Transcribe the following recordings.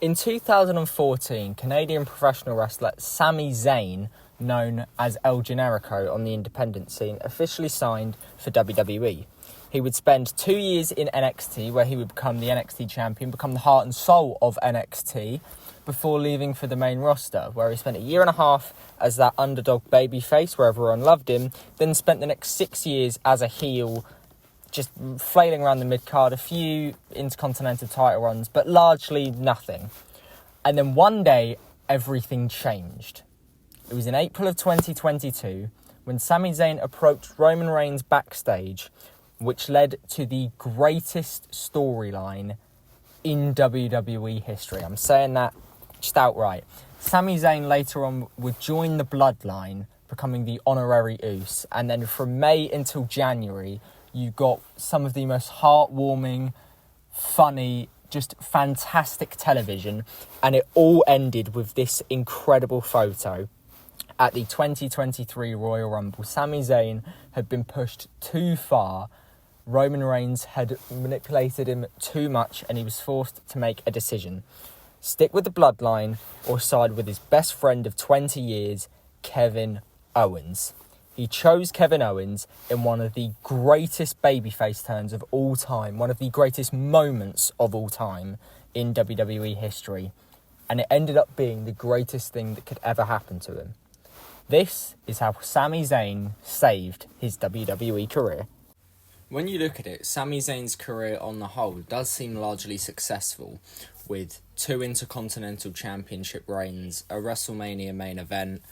In 2014, Canadian professional wrestler Sami Zayn, known as El Generico on the independent scene, officially signed for WWE. He would spend 2 years in NXT, where he would become the NXT champion, become the heart and soul of NXT, before leaving for the main roster, where he spent a year and a half as that underdog babyface, where everyone loved him, then spent the next 6 years as a heel, just flailing around the mid-card, a few Intercontinental title runs, but largely nothing. And then one day, everything changed. It was in April of 2022, when Sami Zayn approached Roman Reigns backstage, which led to the greatest storyline in WWE history. I'm saying that just outright. Sami Zayn later on would join the Bloodline, becoming the honorary Uce, and then from May until January, you got some of the most heartwarming, funny, just fantastic television, and it all ended with this incredible photo. At the 2023 Royal Rumble, Sami Zayn had been pushed too far. Roman Reigns had manipulated him too much, and he was forced to make a decision. Stick with the Bloodline or side with his best friend of 20 years, Kevin Owens. He chose Kevin Owens in one of the greatest babyface turns of all time, one of the greatest moments of all time in WWE history, and it ended up being the greatest thing that could ever happen to him. This is how Sami Zayn saved his WWE career. When you look at it, Sami Zayn's career on the whole does seem largely successful, with 2 Intercontinental Championship reigns, a WrestleMania main event.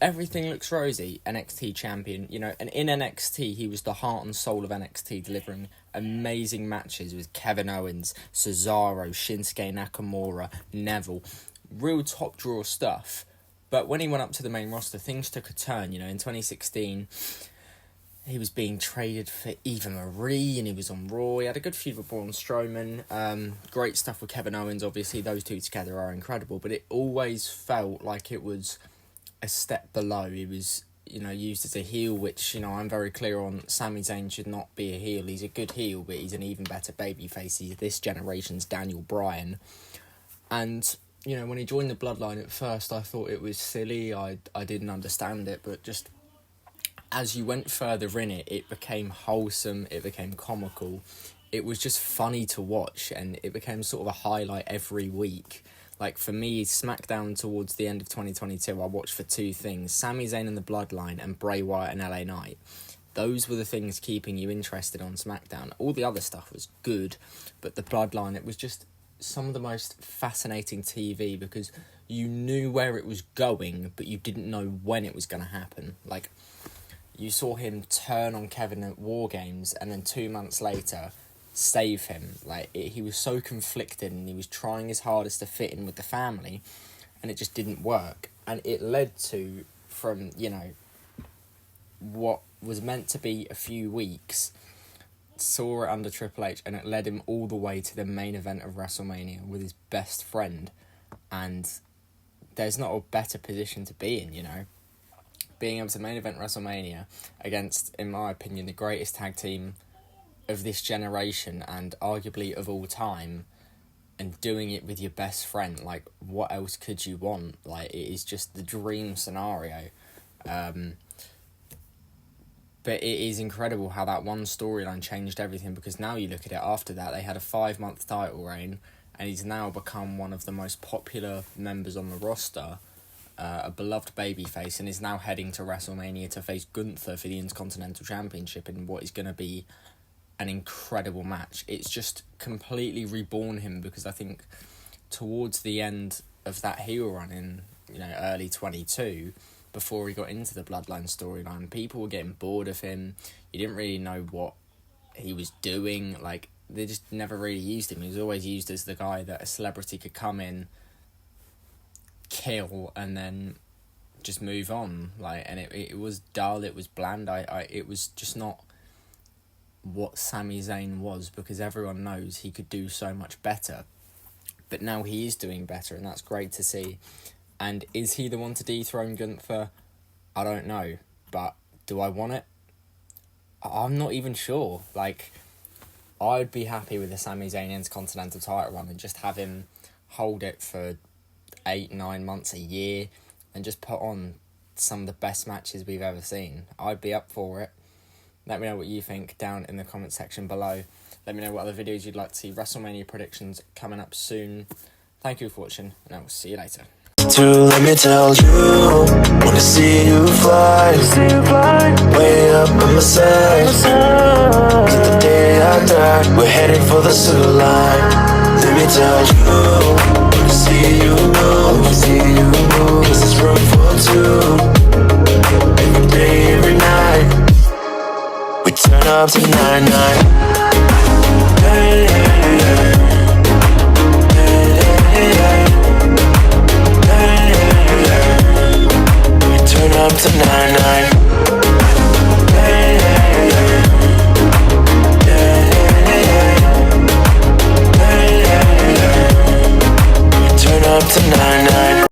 Everything looks rosy. NXT champion, and in NXT he was the heart and soul of NXT, delivering amazing matches with Kevin Owens, Cesaro, Shinsuke Nakamura, Neville. Real top draw stuff. But when he went up to the main roster, things took a turn. In 2016, he was being traded for Eva Marie, and he was on Raw. He had a good feud with Braun Strowman. Great stuff with Kevin Owens. Obviously, those two together are incredible. But it always felt like it was a step below. He was, used as a heel, which, I'm very clear on. Sami Zayn should not be a heel. He's a good heel, but he's an even better babyface. He's this generation's Daniel Bryan. And, when he joined the Bloodline at first, I thought it was silly. I didn't understand it, but just as you went further in it, it became wholesome, it became comical. It was just funny to watch, and it became sort of a highlight every week. Like, for me, SmackDown towards the end of 2022, I watched for 2 things: Sami Zayn and the Bloodline, and Bray Wyatt and LA Knight. Those were the things keeping you interested on SmackDown. All the other stuff was good, but the Bloodline, it was just some of the most fascinating TV, because you knew where it was going, but you didn't know when it was going to happen. Like, you saw him turn on Kevin at War Games, and then 2 months later save him. He was so conflicted, and he was trying his hardest to fit in with the family, and it just didn't work. And it led to, from, what was meant to be a few weeks, saw it under Triple H, and it led him all the way to the main event of WrestleMania with his best friend. And there's not a better position to be in, being able to main event WrestleMania against, in my opinion, the greatest tag team of this generation and arguably of all time, and doing it with your best friend. What else could you want? It is just the dream scenario. But it is incredible how that one storyline changed everything, because now you look at it, after that they had a 5-month title reign, and he's now become one of the most popular members on the roster, a beloved babyface, and is now heading to WrestleMania to face Gunther for the Intercontinental Championship in what is going to be an incredible match. It's just completely reborn him, because I think towards the end of that heel run in early 22, before he got into the Bloodline storyline, people were getting bored of him. You didn't really know what he was doing. They just never really used him. He was always used as the guy that a celebrity could come in, kill, and then just move on. And it was dull, it was bland. It was just not what Sami Zayn was, because everyone knows he could do so much better. But now he is doing better, and that's great to see. And is he the one to dethrone Gunther? I don't know. But do I want it? I'm not even sure. I'd be happy with a Sami Zayn Intercontinental title run and just have him hold it for 8, 9 months, a year, and just put on some of the best matches we've ever seen. I'd be up for it. Let me know what you think down in the comment section below. Let me know what other videos you'd like to see. WrestleMania predictions coming up soon. Thank you for watching, and I will see you later. Let me tell you, wanna see you fly, way up on my side, till the day I die, we're heading for the silver line. Let me tell you, wanna see you move, cause there's room for two, every day, every night, we turn up to 9-9.